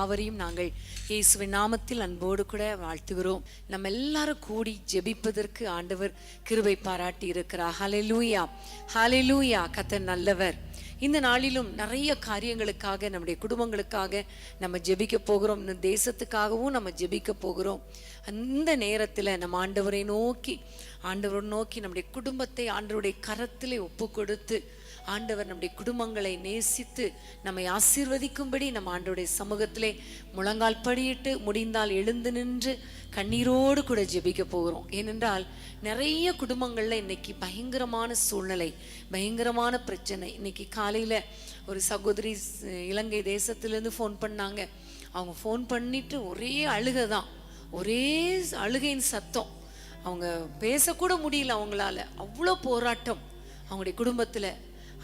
யாவரையும் நாங்கள் இயேசுவின் நாமத்தில் அன்போடு கூட வாழ்த்துகிறோம். நம்ம எல்லாரும் கூடி ஜெபிப்பதற்கு ஆண்டவர் கிருபை பாராட்டி இருக்கிறார். ஹல்லேலூயா, ஹல்லேலூயா. கர்த்தர் நல்லவர். இந்த நாளிலும் நிறைய காரியங்களுக்காக, நம்முடைய குடும்பங்களுக்காக நம்ம ஜெபிக்க போகிறோம். இந்த தேசத்துக்காகவும் நம்ம ஜெபிக்க போகிறோம். அந்த நேரத்தில் நம்ம ஆண்டவரை நோக்கி நம்முடைய குடும்பத்தை ஆண்டவருடைய கரத்திலே ஒப்பு கொடுத்து, ஆண்டவர் நம்முடைய குடும்பங்களை நேசித்து நம்மை ஆசீர்வதிக்கும்படி நம்ம ஆண்டவருடைய சமூகத்திலே முழங்கால் படியிட்டு, முடிந்தால் எழுந்து நின்று கண்ணீரோடு கூட ஜெபிக்க போகிறோம். ஏனென்றால் நிறைய குடும்பங்கள்ல இன்னைக்கு பயங்கரமான சூழ்நிலை, பயங்கரமான பிரச்சனை. இன்னைக்கு காலையில ஒரு சகோதரி இலங்கை தேசத்திலேருந்து ஃபோன் பண்ணாங்க. அவங்க ஃபோன் பண்ணிட்டு ஒரே அழுகைதான், ஒரே அழுகையின் சத்தம். அவங்க பேசக்கூட முடியல அவங்களால. அவ்வளோ போராட்டம் அவங்களுடைய குடும்பத்துல.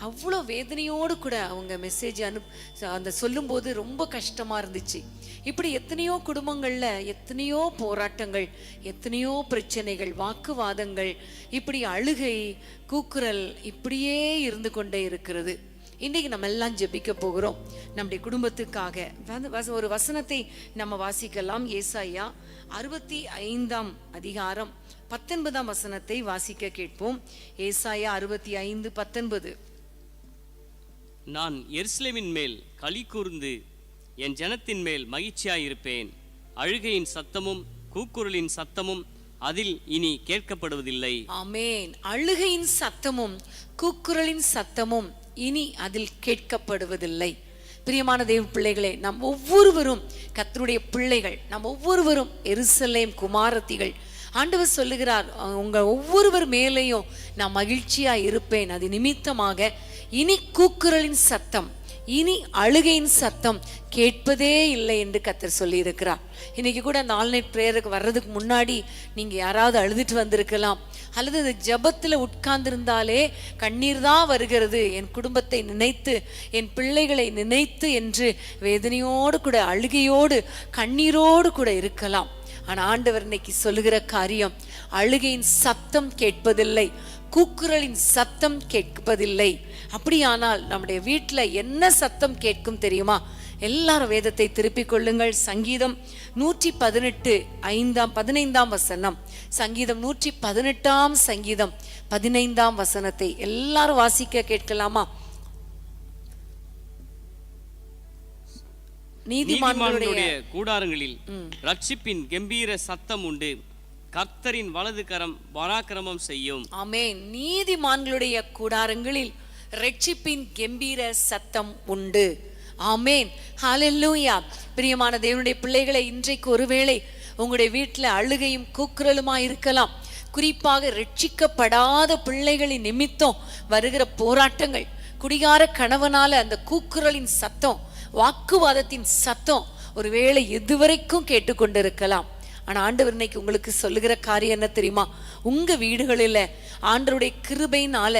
அவ்வளோ வேதனையோடு கூட அவங்க மெசேஜ் அந்த சொல்லும்போது ரொம்ப கஷ்டமா இருந்துச்சு. இப்படி எத்தனையோ குடும்பங்கள்ல எத்தனையோ போராட்டங்கள், எத்தனையோ பிரச்சனைகள், வாக்குவாதங்கள், இப்படி அழுகை, கூக்குரல் இப்படியே இருந்து கொண்டே இருக்கிறது. இன்னைக்கு நம்ம எல்லாம் ஜெபிக்க போகிறோம் நம்முடைய குடும்பத்துக்காக. ஒரு வசனத்தை நம்ம வாசிக்கலாம். ஏசாயா 65 அதிகாரம் 19 வசனத்தை வாசிக்க கேட்போம். ஏசாயா 65:19. நான் எருசலேமின் மேல் களி கூர்ந்து என் ஜனத்தின் மேல் மகிழ்ச்சியாயிருப்பேன். அழுகையின் சத்தமும் கூக்குரலின் சத்தமும் அதில் இனி கேட்கப்படுவதில்லை. ஆமென். அழுகையின் சத்தமும் கூக்குரலின் சத்தமும் இனி அதில் கேட்கப்படுவதில்லை. பிரியமான தேவ பிள்ளைகளே, நம் ஒவ்வொருவரும் கர்த்தருடைய பிள்ளைகள், நம் ஒவ்வொருவரும் எருசலேம் குமாரத்திகள். ஆண்டவர் சொல்லுகிறார், உங்க ஒவ்வொருவர் மேலேயும் நான் மகிழ்ச்சியா இருப்பேன். அது நிமித்தமாக இனி கூக்குரலின் சத்தம், இனி அழுகையின் சத்தம் கேட்பதே இல்லை என்று கர்த்தர் சொல்லி இருக்கிறார். இன்னைக்கு கூட அந்த ஆல்நைட் பிரேயருக்கு வர்றதுக்கு முன்னாடி நீங்க யாராவது அழுதுட்டு வந்திருக்கலாம், அல்லது அந்த ஜபத்துல உட்கார்ந்திருந்தாலே கண்ணீர் தான் வருகிறது, என் குடும்பத்தை நினைத்து, என் பிள்ளைகளை நினைத்து என்று வேதனையோடு கூட, அழுகையோடு, கண்ணீரோடு கூட இருக்கலாம். ஆனா ஆண்டவர் இன்னைக்கு சொல்லுகிற காரியம், அழுகையின் சத்தம் கேட்பதில்லை, கூக்குரலின் சத்தம் கேட்பதில்லை. அப்படியானால் நம்முடைய வீட்டுல என்ன சத்தம் கேட்கும் தெரியுமா? எல்லாரும் வேதத்தை திருப்பிக் கொள்ளுங்கள். சங்கீதம் 118:15 வசனம். சங்கீதம் 118 சங்கீதம் 15 வசனத்தை எல்லாரும் வாசிக்க கேட்கலாமா? நீதிமான்களுடைய கூடாரங்களில் ரட்சிப்பின் கம்பீர சத்தம் உண்டு. கர்த்தரின் வலது கரம் பராக்கிரமம் செய்யும். ஆமென். நீதிமான்களுடைய கூடாரங்களில் ரட்சிப்பின் கம்பீர சத்தம் உண்டு. ஆமென். ஹல்லேலூயா. பிரியமான தேவனுடைய பிள்ளைகளை, இன்றைக்கு ஒருவேளை உங்களுடைய வீட்டில் அழுகையும் கூக்குரலுமா இருக்கலாம். குறிப்பாக ரட்சிக்கப்படாத பிள்ளைகளின் நிமித்தம் வருகிற போராட்டங்கள், குடிகார கணவனால அந்த கூக்குரலின் சத்தம், வாக்குவாதத்தின் சத்தம் ஒருவேளை எதுவரைக்கும் கேட்டுக்கொண்டிருக்கலாம். ஆனா ஆண்டவர் இன்னைக்கு உங்களுக்கு சொல்லுகிற காரியம் என்ன தெரியுமா? உங்க வீடுகளில் ஆண்டவருடைய கிருபையினால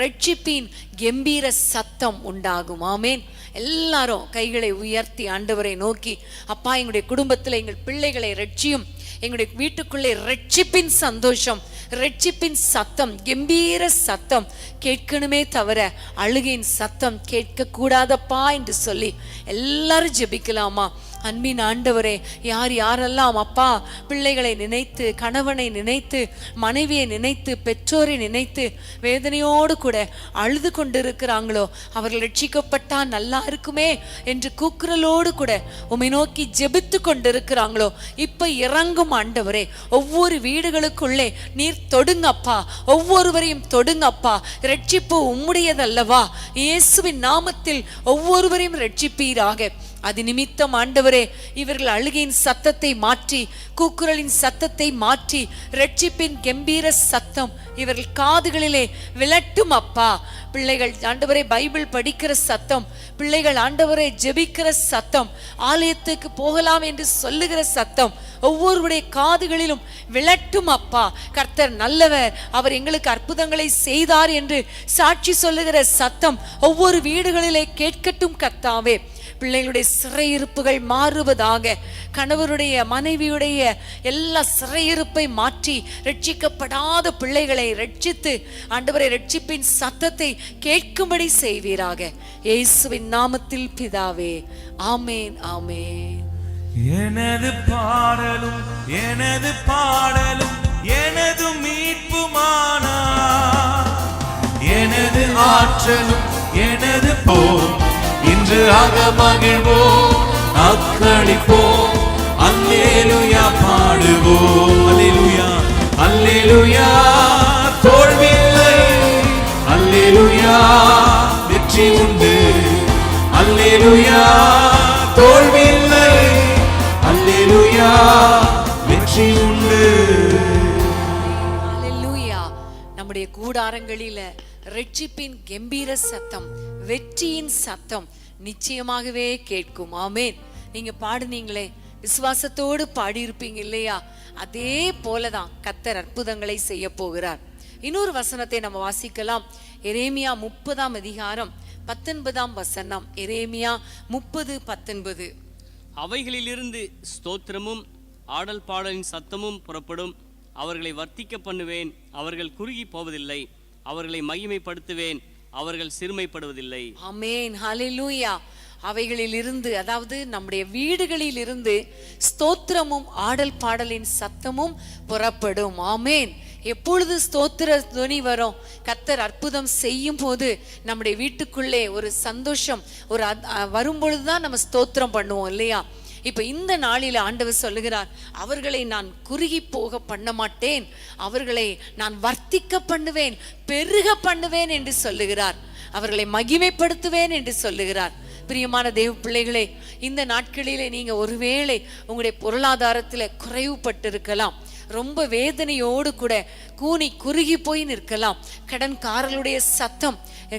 ரட்சிப்பின் கம்பீர சத்தம் உண்டாகும். ஆமென். எல்லாரும் கைகளை உயர்த்தி ஆண்டவரை நோக்கி, அப்பா, எங்களுடைய குடும்பத்துல எங்கள் பிள்ளைகளை ரட்சியும், எங்களுடைய வீட்டுக்குள்ளே ரட்சிப்பின் சந்தோஷம், ரட்சிப்பின் சத்தம், கம்பீர சத்தம் கேட்கணுமே தவிர அழுகையின் சத்தம் கேட்க கூடாதப்பா என்று சொல்லி எல்லாரும் ஜெபிக்கலாமா? அன்பின் ஆண்டவரே, யார் யாரெல்லாம் அப்பா பிள்ளைகளை நினைத்து, கணவனை நினைத்து, மனைவியை நினைத்து, பெற்றோரை நினைத்து வேதனையோடு கூட அழுது கொண்டிருக்கிறாங்களோ, அவர்கள் ரட்சிக்கப்பட்டா நல்லா இருக்குமே என்று கூக்குரலோடு கூட உம்மை நோக்கி ஜெபித்து கொண்டிருக்கிறாங்களோ, இப்ப இறங்கும் ஆண்டவரே. ஒவ்வொரு வீடுகளுக்குள்ளே நீர் தொடுங்கப்பா, ஒவ்வொருவரையும் தொடுங்கப்பா. ரட்சிப்பு உம்முடையதல்லவா? இயேசுவின் நாமத்தில் ஒவ்வொருவரையும் ரட்சிப்பீராக. அது நிமித்தம் ஆண்டவரே, இவர்கள் அழுகையின் சத்தத்தை மாற்றி, கூக்குரலின் சத்தத்தை மாற்றி, ரட்சிப்பின் கம்பீர சத்தம் இவர்கள் காதுகளிலே விழட்டும் அப்பா. பிள்ளைகள் ஆண்டவரே பைபிள் படிக்கிற சத்தம், பிள்ளைகள் ஆண்டவரை ஜெபிக்கிற சத்தம், ஆலயத்துக்கு போகலாம் என்று சொல்லுகிற சத்தம் ஒவ்வொருவருடைய காதுகளிலும் விழட்டும் அப்பா. கர்த்தர் நல்லவர், அவர் எங்களுக்கு அற்புதங்களை செய்தார் என்று சாட்சி சொல்லுகிற சத்தம் ஒவ்வொரு வீடுகளிலே கேட்கட்டும் கர்த்தாவே. பிள்ளைகளுடைய சிறையிருப்புகள் மாறுவதாக. கணவருடைய, மனைவியுடைய எல்லா சிறையிருப்பை மாற்றி ரட்சிக்கப்படாத பிள்ளைகளை ரட்சித்து ஆண்டவரை ரட்சிப்பின் சத்தத்தை கேட்கும்படி செய்வீராக. இயேசுவின் நாமத்தில் பிதாவே, ஆமேன், ஆமேன். எனது பாடலும் எனது பாடலும் எனது மீட்புமானார். எனது ஆற்றலும் எனது போர் இன்று அகமகிழ்வோம் அக்களிப்போம் அல்லேலூயா பாடுவோம். அல்லேலூயா அல்லேலூயா தோல்வியில்லை அல்லேலூயா வெற்றி உண்டு அல்லேலூயா தோல்வியில்லை அல்லேலூயா வெற்றி உண்டு. அல்லேலூயா. நம்முடைய கூடாரங்களில ரட்சிப்பின் கம்பீர சத்தம், வெற்றியின் சத்தம் நிச்சயமாகவே கேட்கும். ஆமென். நீங்க பாடுனீங்களே, விசுவாசத்தோடு பாடியிருப்பீங்க இல்லையா? அதே போலதான் கர்த்தர் அற்புதங்களை செய்ய போகிறார். இன்னொரு வசனத்தை நம்ம வாசிக்கலாம். எரேமியா 30ஆம் அதிகாரம் 19ஆம் வசனம். எரேமியா 30:19. அவைகளிலிருந்து ஸ்தோத்திரமும் ஆடல் பாடலின் சத்தமும் புறப்படும். அவர்களை வர்த்திக்க பண்ணுவேன், அவர்கள் குறுகி போவதில்லை. அவர்களை மகிமைப்படுத்துவேன், அவர்கள் சிறுமைப்படுவதில்லை. ஆமென். ஹல்லேலூயா. அவைகளில் இருந்து, அதாவது நம்முடைய வீடுகளில் இருந்து ஸ்தோத்திரமும் ஆடல் பாடலின் சத்தமும் புறப்படும். ஆமென். எப்பொழுது ஸ்தோத்திர துணி வரும்? கர்த்தர் அற்புதம் செய்யும் போது நம்முடைய வீட்டுக்குள்ளே ஒரு சந்தோஷம் ஒரு வரும்பொழுதுதான் நம்ம ஸ்தோத்திரம் பண்ணுவோம் இல்லையா? இப்ப இந்த நாளில் ஆண்டவர் சொல்லுகிறார், அவர்களை நான் குறுகி போக பண்ண மாட்டேன், அவர்களை நான் வர்த்திக்க பண்ணுவேன், பெருக பண்ணுவேன் என்று சொல்லுகிறார். அவர்களை மகிமைப்படுத்துவேன் என்று சொல்லுகிறார். பிரியமான தேவ பிள்ளைகளே, இந்த நாட்களிலே நீங்க ஒருவேளை உங்களுடைய பொருளாதாரத்துல குறைவுபட்டு இருக்கலாம், ரொம்ப வேதனையோடு கூட கூனி குறுகி போய் நிற்கலாம். கடன்காரர்களுடைய சத்தம்,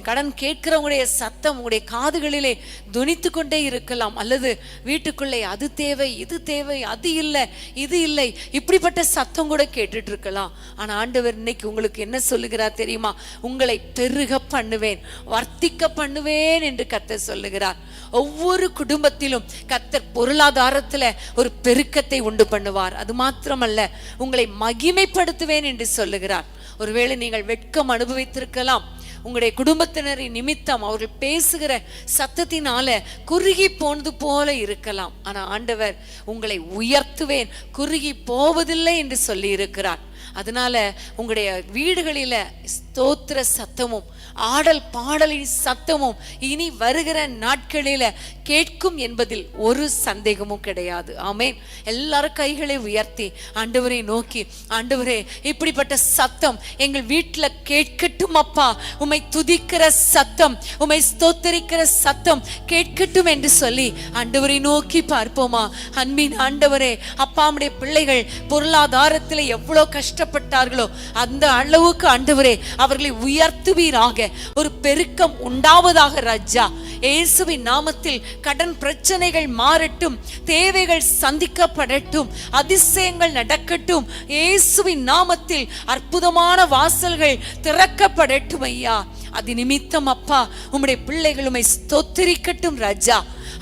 கடன் கேட்கிறவங்களுடைய சத்தம் உங்களுடைய காதுகளிலே துணித்து கொண்டே இருக்கலாம். அல்லது வீட்டுக்குள்ளே அது தேவை, இது தேவை, அது இல்லை, இது இல்லை, இப்படிப்பட்ட சத்தம் கூட கேட்டுட்டு இருக்கலாம். ஆனா ஆண்டவர் இன்னைக்கு உங்களுக்கு என்ன சொல்லுகிறார் தெரியுமா? உங்களை பெருக பண்ணுவேன், வர்த்திக்க பண்ணுவேன் என்று கர்த்தர் சொல்லுகிறார். ஒவ்வொரு குடும்பத்திலும் கர்த்தர் பொருளாதாரத்துல ஒரு பெருக்கத்தை உண்டு பண்ணுவார். அது மாத்திரமல்ல, உங்களை மகிமைப்படுத்துவேன் என்று சொல்லுகிறார். ஒருவேளை நீங்கள் வெட்கம் அனுபவித்திருக்கலாம், உங்களுடைய குடும்பத்தினரின் நிமித்தம் அவர்கள் பேசுகிற சத்தத்தினால குறுகி போனது போல இருக்கலாம். ஆனா ஆண்டவர் உங்களை உயர்த்துவேன், குறுகி போவதில்லை என்று சொல்லி இருக்கிறார். அதனால உங்களுடைய வீடுகளில ஸ்தோத்திர சத்தமும் ஆடல் பாடலின் சத்தமும் இனி வருகிற நாட்களில கேட்கும் என்பதில் ஒரு சந்தேகமும் கிடையாது. ஆமென். எல்லாரும் கைகளை உயர்த்தி ஆண்டவரை நோக்கி, ஆண்டவரே இப்படிப்பட்ட சத்தம் எங்கள் வீட்டுல கேட்கட்டும் அப்பா, உம்மை துதிக்கிற சத்தம், உம்மை ஸ்தோத்தரிக்கிற சத்தம் கேட்கட்டும் என்று சொல்லி ஆண்டவரை நோக்கி பார்ப்போமா? அன்பின் ஆண்டவரே, அப்பா நம்முடைய பிள்ளைகள் பொருளாதாரத்தில் எவ்வளவு கஷ்டப்பட்டார்களோ அந்த அளவுக்கு ஆண்டவரே அவர்களை உயர்த்துவீராக, ஒரு பெருக்கம் உண்டாவதாக ராஜா. இயேசுவின் நாமத்தில் கடன் பிரச்சனைகள் மாறட்டும், தேவைகள் சந்திக்கப்படட்டும், அதிசயங்கள் நடக்கட்டும். இயேசுவின் நாமத்தில் அற்புதமான வாசல்கள் திறக்கப்படட்டும் ஐயா. அது நிமித்தம் அப்பா உம்முடைய பிள்ளைகள் உம்மை ஸ்தோத்திரிக்கட்டும் ராஜா.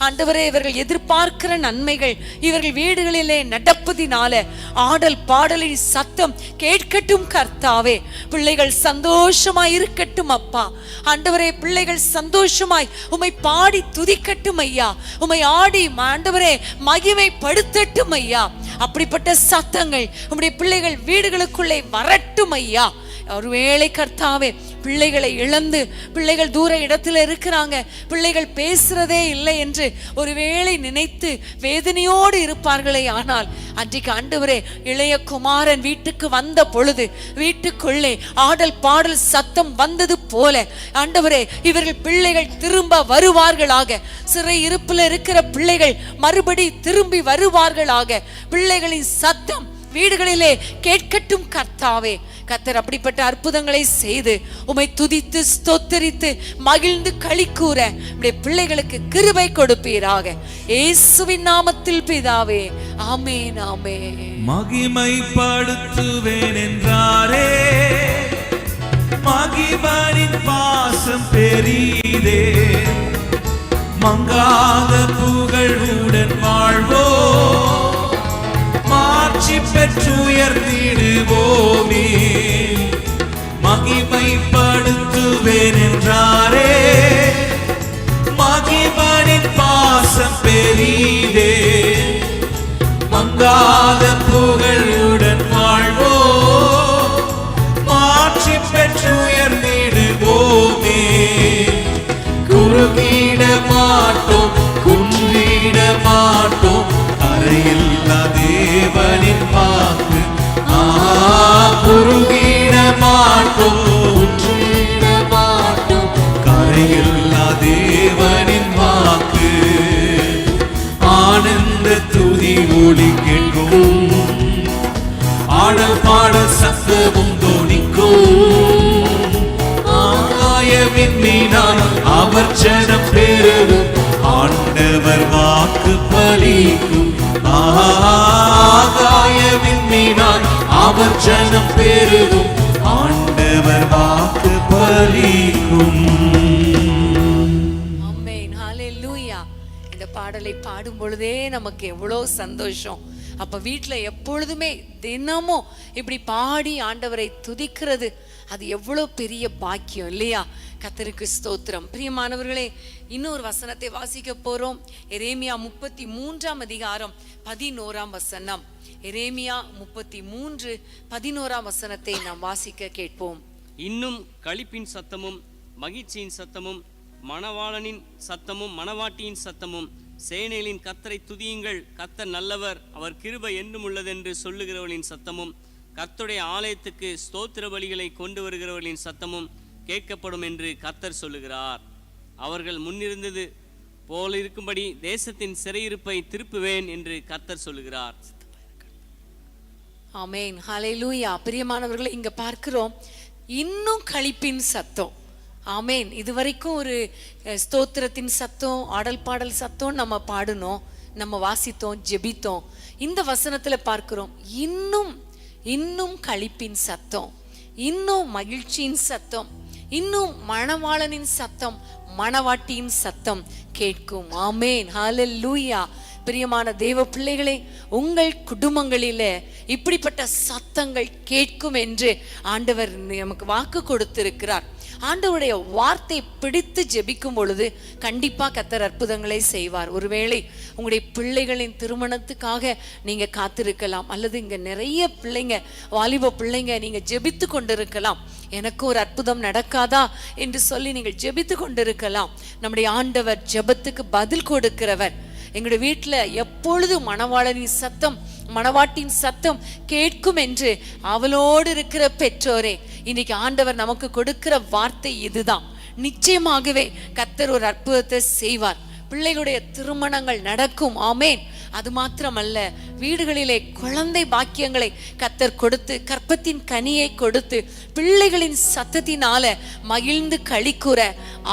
ஆண்டவரே, இவர்கள் எதிர்பார்க்கிற நன்மைகள் இவர்கள் வீடுகளிலே நடப்பதினால ஆடல் பாடலின் சத்தம் கேட்கட்டும் கர்த்தாவே. பிள்ளைகள் சந்தோஷமாய் இருக்கட்டும் அப்பா. ஆண்டவரே, பிள்ளைகள் சந்தோஷமாய் உம்மை பாடி துதிக்கட்டும் ஐயா. உம்மை ஆடி ஆண்டவரே மகிமைப்படுத்தட்டும் ஐயா. அப்படிப்பட்ட சத்தங்கள் உம்முடைய பிள்ளைகள் வீடுகளுக்குள்ளே வரட்டும் ஐயா. ஒருவேளை கர்த்தாவே பிள்ளைகளை இழந்து பிள்ளைகள் தூர இடத்துல இருக்கிறாங்க, பிள்ளைகள் பேசுறதே இல்லை என்று ஒருவேளை நினைத்து வேதனையோடு இருப்பார்களே. ஆனால் அன்றைக்கு ஆண்டவரே, இளைய குமாரன் வீட்டுக்கு வந்த பொழுது வீட்டுக்குள்ளே ஆடல் பாடல் சத்தம் வந்தது போல ஆண்டவரே இவர்கள் பிள்ளைகள் திரும்ப வருவார்களாக. சிறை இருப்பில் இருக்கிற பிள்ளைகள் மறுபடி திரும்பி வருவார்களாக. பிள்ளைகளின் சத்தம் வீடுகளிலே கேட்கட்டும் கர்த்தாவே. கர்த்தர் அப்படிப்பட்ட அற்புதங்களை செய்து உம்மை துதித்து ஸ்தோத்தரித்து மகிழ்ந்து களி கூற உம்முடைய பிள்ளைகளுக்கு கிருபை கொடுப்பீராக. இயேசுவின் நாமத்தில் பிதாவே, ஆமென் ஆமென். மகிமைப்படுத்துவேன் என்றாரே, மகிமையின் பாசம் பெரிதே, மங்காத புகழுடன் வாழ்வோ, மாட்சி பெற்று உயர்ந்திடுவோமே. மகிமைப்படுத்துவேன் என்றாரே, மகிமையின் பாசம் பெரிதே, அவர் ஜனம் பெருகும், ஆண்டவர் வாக்கு பலிக்கும். ஆமென். ஹல்லேலூயா. இந்த பாடலை பாடும் பொழுதே நமக்கு எவ்வளோ சந்தோஷம். அப்ப வீட்டுல எப்பொழுதுமே தினமும் இப்படி பாடி ஆண்டவரை துதிக்கிறது அது எவ்வளோ பெரிய பாக்கியம் இல்லையா? கர்த்தருக்கு ஸ்தோத்திரம். பிரியமானவர்களே, இன்னொரு வசனத்தை வாசிக்க போறோம். எரேமியா 33 அதிகாரம் 11 வசனம். எரேமியா 33:11 வசனத்தை நாம் வாசிக்க கேட்போம். இன்னும் களிப்பின் சத்தமும் மகிழ்ச்சியின் சத்தமும் மணவாளனின் சத்தமும் மணவாட்டியின் சத்தமும் சேனைகளின் கர்த்தரை துதியுங்கள், கர்த்தர் நல்லவர், அவர் கிருபை என்றும் உள்ளதென்று சொல்லுகிறவர்களின் சத்தமும் கர்த்தருடைய ஆலயத்துக்கு ஸ்தோத்திர பலிகளை கொண்டு வருகிறவர்களின் சத்தமும் கேட்கப்படும் என்று கர்த்தர் சொல்லுகிறார். அவர்கள் முன்னிருந்தது போல இருக்கும்படி தேசத்தின் சிறையிருப்பை திருப்புவேன் என்று கர்த்தர் சொல்லுகிறார். ஆமென். ஹல்லேலூயா. பிரியமானவர்களே, இங்க பார்க்கிறோம் இன்னும் களிப்பின் சத்தம். ஆமென். இதுவரைக்கும் ஒரு ஸ்தோத்திரத்தின் சத்தம், ஆடல் பாடல் சத்தம் நம்ம பாடினோம், நம்ம வாசித்தோம், ஜெபித்தோம். இந்த வசனத்துல பார்க்கிறோம் இன்னும் களிப்பின் சத்தம், இன்னும் மகிழ்ச்சியின் சத்தம், இன்னும் மணவாளனின் சத்தம், மணவாட்டியின் சத்தம் கேட்கும். ஆமென். ஹல்லேலூயா. பிரியமான தேவ பிள்ளைகளே, உங்கள் குடும்பங்களிலே இப்படிப்பட்ட சத்தங்கள் கேட்கும் என்று ஆண்டவர் நமக்கு வாக்கு கொடுத்திருக்கிறார். ஆண்டவருடைய வார்த்தை பிடித்து ஜெபிக்கும் பொழுது கண்டிப்பா கர்த்தர் அற்புதங்களை செய்வார். ஒருவேளை உங்களுடைய பிள்ளைகளின் திருமணத்துக்காக நீங்க காத்திருக்கலாம், அல்லது இங்க நிறைய பிள்ளைங்க, வாலிப பிள்ளைங்க, நீங்க ஜெபித்து கொண்டிருக்கலாம், எனக்கு ஒரு அற்புதம் நடக்காதா என்று சொல்லி நீங்கள் ஜெபித்து கொண்டிருக்கலாம். நம்முடைய ஆண்டவர் ஜெபத்துக்கு பதில் கொடுக்கிறவர். எங்களுடைய வீட்டுல எப்பொழுது மணவாளனின் சத்தம், மணவாட்டின் சத்தம் கேட்கும் என்று அவளோடு இருக்கிற பெற்றோரே, இன்னைக்கு ஆண்டவர் நமக்கு கொடுக்கிற வார்த்தை இதுதான். நிச்சயமாகவே கர்த்தர் ஒரு அற்புதத்தை செய்வார். பிள்ளைகளுடைய திருமணங்கள் நடக்கும். ஆமென். அது மாத்திரமல்ல, வீடுகளிலே குழந்தை பாக்கியங்களை கர்த்தர் கொடுத்து, கற்பத்தின் கனியை கொடுத்து, பிள்ளைகளின் சத்தத்தினால மகிழ்ந்து களிக்கூற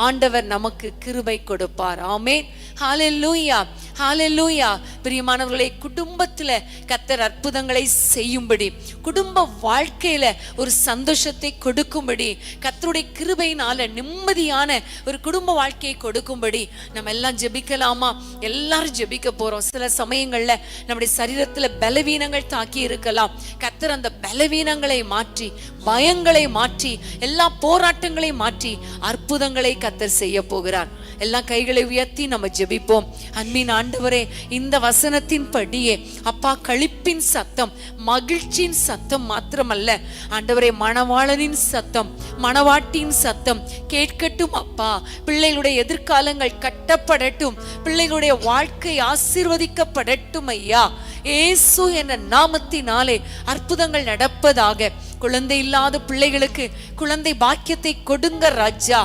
ஆண்டவர் நமக்கு கிருபை கொடுப்பார். ஆமென். ஹல்லேலூயா. ஹல்லேலூயா. பிரியமானவர்களே, குடும்பத்துல கர்த்தர் அற்புதங்களை செய்யும்படி, குடும்ப வாழ்க்கையில ஒரு சந்தோஷத்தை கொடுக்கும்படி, கர்த்தருடைய கிருபையினால நிம்மதியான ஒரு குடும்ப வாழ்க்கையை கொடுக்கும்படி நம்ம எல்லாம் ஜெபிக்கலாமா? எல்லாரும் ஜெபிக்க போறோம். சில சமயங்கள்ல நம்முடைய சரீரத்துல பலவீனங்கள் தாக்கி இருக்கலாம். கர்த்தர் அந்த பலவீனங்களை மாற்றி, பயங்களை மாற்றி, எல்லா போராட்டங்களையும் மாற்றி அற்புதங்களை கர்த்தர் செய்ய போகிறார். எல்லா கைகளை உயர்த்தி நம்ம ஜெபிப்போம். அன்பின் ஆண்டவரே, இந்த வசனத்தின் படியே அப்பா, களிப்பின் சத்தம், மகிழ்ச்சியின் சத்தம் மாத்திரமல்ல ஆண்டவரே, மணவாளனின் சத்தம், மணவாட்டின் சத்தம் கேட்கட்டும் அப்பா. பிள்ளைகளுடைய எதிர்காலங்கள் கட்டப்படட்டும், பிள்ளைகளுடைய வாழ்க்கை ஆசீர்வதிக்கப்படட்டும் ஐயா. இயேசு என்ற நாமத்தினாலே அற்புதங்கள் நடப்பதாக. குழந்தை இல்லாத பிள்ளைகளுக்கு குழந்தை பாக்கியத்தை கொடுங்க ராஜா.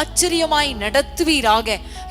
ஆச்சரியமாய் நடத்துவீராக.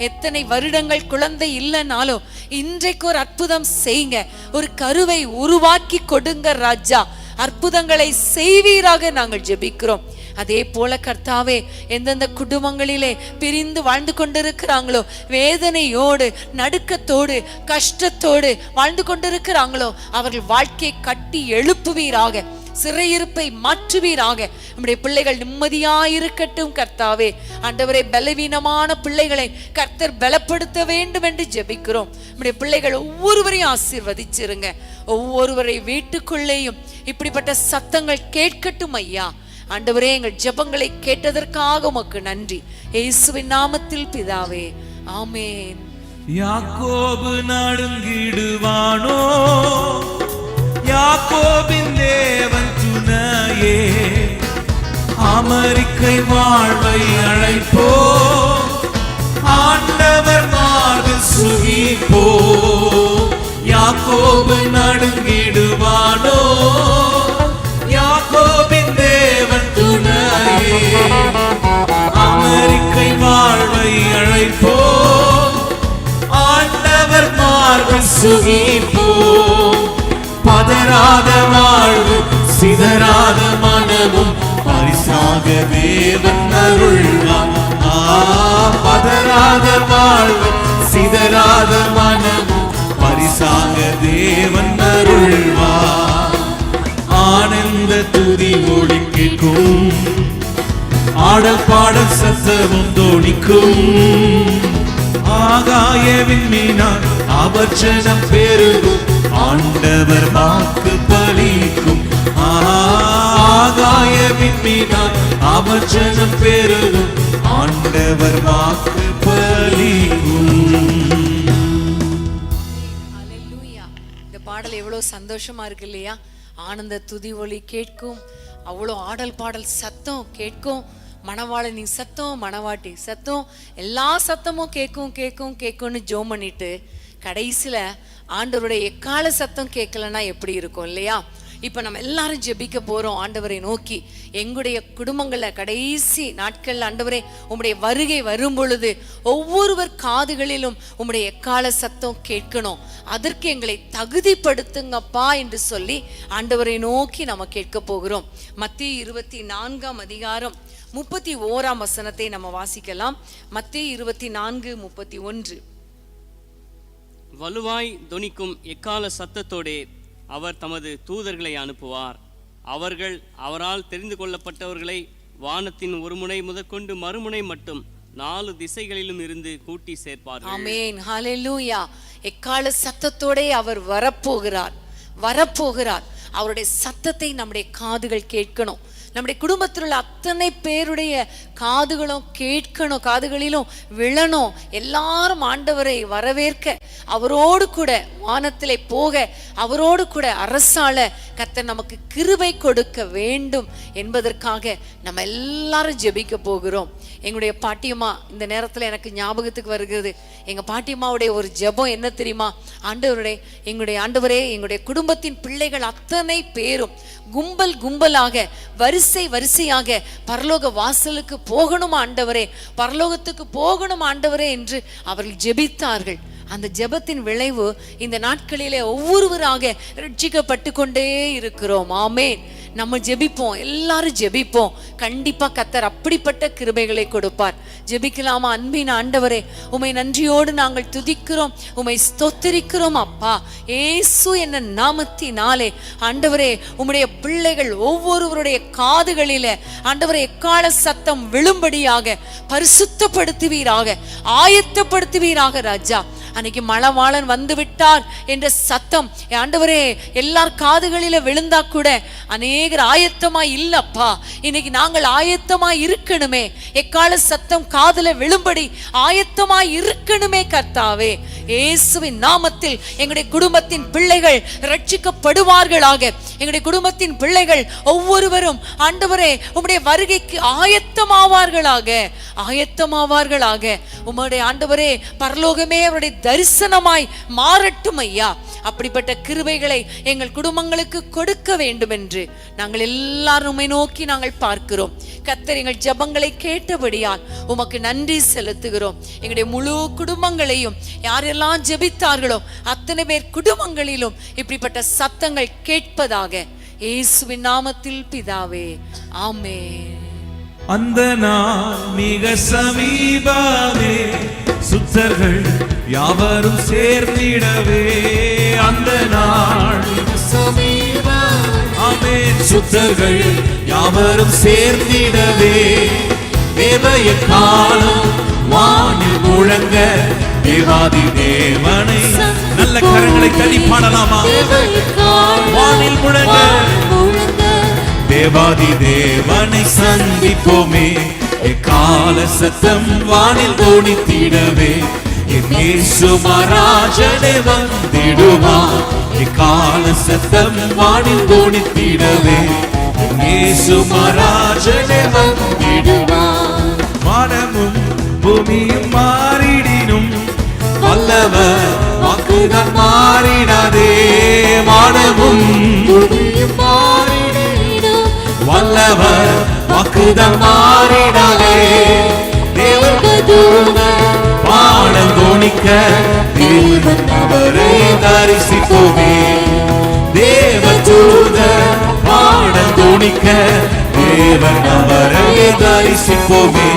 எத்தனை வருடங்கள் குழந்தை இல்லைனாலும் இன்றைக்கு ஒரு அற்புதம் செய்யுங்க. ஒரு கருவை உருவாக்கி கொடுங்க ராஜா. அற்புதங்களை செய்வீராக நாங்கள் ஜெபிக்கிறோம். அதே போல கர்த்தாவே, எந்தெந்த குடும்பங்களிலே பிரிந்து வாழ்ந்து கொண்டிருக்கிறாங்களோ, வேதனையோடு, நடுக்கத்தோடு, கஷ்டத்தோடு வாழ்ந்து கொண்டிருக்கிறாங்களோ, அவர்கள் வாழ்க்கையை கட்டி எழுப்புவீராக. சிறையிருப்பை மாற்றுவீராக. நம்முடைய பிள்ளைகள் நிம்மதியாயிருக்கட்டும் கர்த்தாவே. ஆண்டவரே, பலவீனமான பிள்ளைகளை கர்த்தர் பலப்படுத்த வேண்டும் என்று ஜெபிக்கிறோம். நம்முடைய பிள்ளைகள் ஒவ்வொருவரையும் ஆசீர்வதிச்சிருங்க. ஒவ்வொருவரை வீட்டுக்குள்ளேயும் இப்படிப்பட்ட சத்தங்கள் கேட்கட்டும் ஐயா. ஆண்டவரே, எங்கள் ஜெபங்களை கேட்டதற்காக உமக்கு நன்றி. இயேசுவின் நாமத்தில் பிதாவே, ஆமென். யாக்கோபு நடுங்கிடுவானோ? யாக்கோபின் தேவன் துணையே. அமெரிக்கை வாழ்வை அழைப்போ, ஆண்டவர் மார்பில் சுகிப்போ. யாக்கோபு நடுங்கிடுவானோ? யாக்கோபின் தேவன் துணையே. அமெரிக்கை வாழ்வை அழைப்போ, ஆண்டவர் மார்பில் சுகிப்போ. பதறாத வாழ்வு, சிதறாத மனமும் பரிசாக தேவன் அருள்வார். பதறாத வாழ்வு, சிதறாத மனமும் பரிசாக தேவன் அருள்வார். ஆனந்த ஆனந்த துதி ஒலி கேட்கும், ஆடல் பாடல் சத்தமும் தோணிக்கும். ஆகாய விண்மீனார் அவர் ஜனம் பெருகும், ஆண்டவர் வாக்கு பலிக்கும். ஆகாய விண்மீனார் அவர் ஜனம் பெருகும், ஆண்டவர் வாக்கு பலிக்கும். ஹல்லேலூயா. இந்த பாடல் எவ்வளவு சந்தோஷமா இருக்கு இல்லையா? ஆனந்த துதி ஒலி கேட்கும், அவ்வளோ ஆடல் பாடல் சத்தம் கேட்கும், மணவாளனின் சத்தம், மணவாட்டி சத்தம், எல்லா சத்தமும் கேட்கும் கேட்கும் கேட்கும்னு ஜோம் பண்ணிட்டு கடைசியில ஆண்டவருடைய எக்கால சத்தம் கேட்கலன்னா எப்படி இருக்கும் இல்லையா? இப்ப நம்ம எல்லாரும் ஜெபிக்க போறோம் ஆண்டவரை நோக்கி. எங்களுடைய குடும்பங்கள்ல கடைசி நாட்கள்ல ஆண்டவரே உம்முடைய வருகை வரும் பொழுது ஒவ்வொருவர் காதுகளிலும் உம்முடைய எக்கால சத்தம் கேட்கணும், அதற்கு எங்களை தகுதிப்படுத்துங்கப்பா என்று சொல்லி ஆண்டவரை நோக்கி நம்ம கேட்க போகிறோம். மத்தேயு 24 அதிகாரம் 31 வசனத்தை நம்ம வாசிக்கலாம். மத்தேயு 24:31. வலுவாய் தொனிக்கும் எக்கால சத்தத்தோடே அவர் தமது தூதர்களை அனுப்புவார். அவர்கள் அவரால் தெரிந்து கொள்ளப்பட்டவர்களை வானத்தின் ஒரு முனை முதற்கொண்டு மறுமுனை மட்டும் 4 திசைகளிலும் இருந்து கூட்டி சேர்ப்பார்கள். ஆமென், ஹல்லேலூயா. எக்கால சத்தத்தோடே அவர் வரப்போகிறார். அவருடைய சத்தத்தை நம்முடைய காதுகள் கேட்கணும். நம்முடைய குடும்பத்தில் உள்ள அத்தனை பேருடைய காதுகளும் கேட்கணும், காதுகளிலும் விழணும். எல்லாரும் ஆண்டவரை வரவேற்க, அவரோடு கூட வானத்திலே போக, அவரோடு கூட அரசாள கர்த்தர் நமக்கு கிருபை கொடுக்க வேண்டும் என்பதற்காக நம்ம எல்லாரும் ஜெபிக்க போகிறோம். எங்களுடைய பாட்டியம்மா இந்த நேரத்தில் எனக்கு ஞாபகத்துக்கு வருகிறது. எங்க பாட்டியம்மாவுடைய ஒரு ஜெபம் என்ன தெரியுமா? ஆண்டவரே, எங்களுடைய குடும்பத்தின் பிள்ளைகள் அத்தனை பேரும் கும்பலாக வரிசையாக பரலோக வாசலுக்கு போகணும் ஆண்டவரே, பரலோகத்துக்கு போகணும் ஆண்டவரே என்று அவர்கள் ஜெபித்தார்கள். அந்த ஜெபத்தின் விளைவு இந்த நாட்களிலே ஒவ்வொருவராக ரட்சிக்கப்பட்டு கொண்டே இருக்கிறோம். ஆமென். நம்ம ஜெபிப்போம், எல்லாரும் ஜெபிப்போம். கண்டிப்பா கர்த்தர் அப்படிப்பட்ட கிருபைகளை கொடுப்பார். ஜெபிக்கலாமா? அன்பின் ஆண்டவரே, உம்மை நன்றியோடு நாங்கள் துதிக்கிறோம், உம்மை ஸ்தோத்திரிக்கிறோம் அப்பா. இயேசு என்ன நாமத்தினாலே ஆண்டவரே, உம்முடைய பிள்ளைகள் ஒவ்வொருவருடைய காதுகளிலே ஆண்டவரே எக்கால சத்தம் விழும்படியாக பரிசுத்தப்படுத்துவீராக, ஆயத்தப்படுத்துவீராக ராஜா. அன்னைக்கு மணவாளன் வந்து விட்டார் என்ற சத்தம் ஆண்டவரே எல்லார் காதுகளில விழுந்தா கூட அநேகர் ஆயத்தமாய் இல்லப்பா. இன்னைக்கு நாங்கள் ஆயத்தமாய் இருக்கணுமே, எக்கால சத்தம் காதுல விழும்படி ஆயத்தமாய் இருக்கணுமே கர்த்தாவே. இயேசுவின் நாமத்தில் எங்களுடைய குடும்பத்தின் பிள்ளைகள் ரட்சிக்கப்படுவார்களாக. எங்களுடைய குடும்பத்தின் பிள்ளைகள் ஒவ்வொருவரும் ஆண்டவரே உம்முடைய வருகைக்கு ஆயத்தமாவார்களாக. உம்முடைய ஆண்டவரே பரலோகமே அவருடைய தரிசனமாய் மாறட்டும் ஐயா. அப்படிப்பட்ட கிருபைகளை எங்கள் குடும்பங்களுக்கு கொடுக்க வேண்டும் என்று நாங்கள் எல்லாரும் உம்மை நோக்கி நாங்கள் பார்க்கிறோம். கர்த்தர் எங்கள் ஜெபங்களை கேட்டபடியால் உமக்கு நன்றி செலுத்துகிறோம். எங்களுடைய முழு குடும்பங்களையும் யாரெல்லாம் ஜெபித்தார்களோ அத்தனை பேர் குடும்பங்களிலும் இப்படிப்பட்ட சத்தங்கள் கேட்பதாக இயேசுவின் நாமத்தில் பிதாவே, ஆமென். அந்த நாள் மிக சமீபமே, சுத்தர்கள் யாவரும் சேர்ந்திடவே. அந்த நாள் ஆமென், சுத்தர்கள் யாவரும் சேர்ந்திடவே. தேவய காலம் வானில் முழங்க, தேவாதி தேவனை நல்ல கரங்களை தட்டி பாடலாமா? வானில் முழங்க, தேவாதி தேவனை சந்திப்போமே. எக்கால சத்தம் வானில் தோணித்திடவே, இயேசு மகாராஜனே வந்திடுவார். எக்கால சத்தம் வானில் தோணித்திடவே, இயேசு மகாராஜனே வந்திடுவார். வானமும் பூமியும் மாறிடினும் வல்லவர் வாக்குதான் மாறிடாதே. வானமும் பூமியும் மாறிடினும் வல்லவர் வாக்குதான் மாறிடாதே. தேவதூதர் பாடல் தோணிக்க, தேவன் அவரை தரிசிப்போமே. தேவதூதர் பாடல் தோணிக்க, தேவன் அவரை தரிசிப்போமே.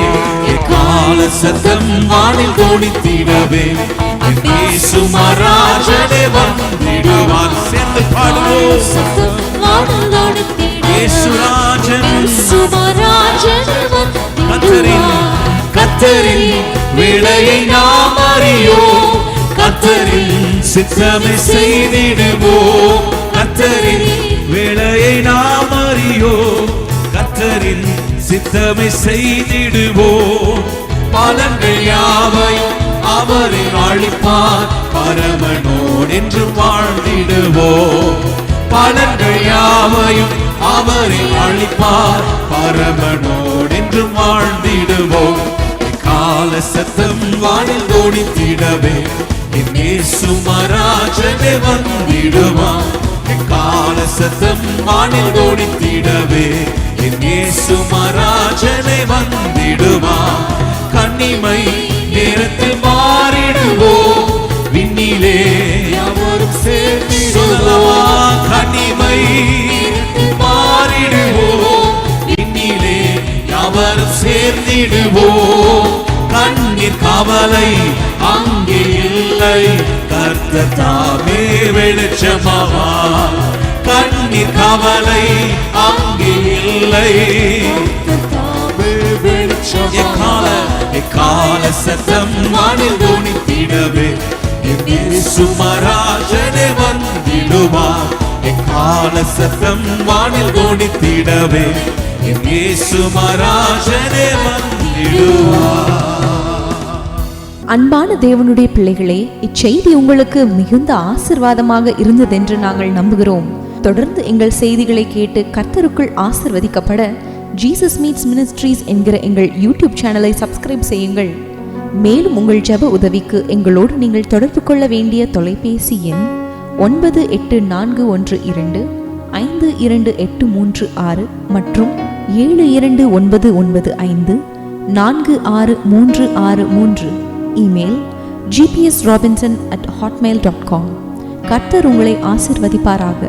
எக்கால சத்தம் வானில் தோணித்திடவே, இயேசு மகாராஜனே வந்திடுவார். சேர்ந்து பாடுவோம். கர்த்தரின் வேளையை நாம் அறியோம், கர்த்தரின் சித்தமே செய்திடுவோம். கர்த்தரின் வேளையை நாம் அறியோம், கர்த்தரின் சித்தமே செய்திடுவோம். பலன்கள் யாவையும் அவரை அளிப்பார், பரமனோடு என்று வாழ்ந்திடுவோம். பலன்கள் யாவையும் அவரை அளிப்பார், பரமனோடு என்று வாழ்ந்திடுவோம். கால சத்தம் வானில் தோணித்திடவே என் இயேசு மராஜனே வந்திடுவார். கால சத்தம் வானில் தோணித்திடவே என் இயேசு மராஜனே வந்திடுவார். கன்னிமை நேரத்தில் மாறிடுவோம், விண்ணிலே யாவரும் சேர்ந்திடுவோம். கன்னிமை மாறிடுவோம், விண்ணிலே யாவரும் சேர்ந்திடுவோம். கண்ணீர் கவலை அங்கே இல்லை, கர்த்தர் தாமே வெளிச்சமாவார். கண்ணீர் கவலை அங்கே இல்லை, கால சத்தம் வானில் தோணித்திடவே என் இயேசு மராஜனே வந்திடுவார். கால சத்தம் வானில் தோணித்திடவே என் இயேசு மராஜனே வந்திடுவார். அன்பான தேவனுடைய பிள்ளைகளே, இச்செய்தி உங்களுக்கு மிகுந்த ஆசீர்வாதமாக இருந்ததென்று நாங்கள் நம்புகிறோம். தொடர்ந்து எங்கள் செய்திகளை கேட்டு கர்த்தருக்குள் ஆசீர்வதிக்கப்பட ஜீசஸ் மீட்ஸ் மினிஸ்ட்ரீஸ் என்கிற எங்கள் யூடியூப் சேனலை சப்ஸ்கிரைப் செய்யுங்கள். மேலும் உங்கள் ஜெப உதவிக்கு எங்களோடு நீங்கள் தொடர்பு கொள்ள வேண்டிய தொலைபேசி எண் 9842252836 மற்றும் 7299546363. Email gpsrobinson@hotmail.com. கர்த்தர் உங்களை ஆசீர்வதிப்பாராக.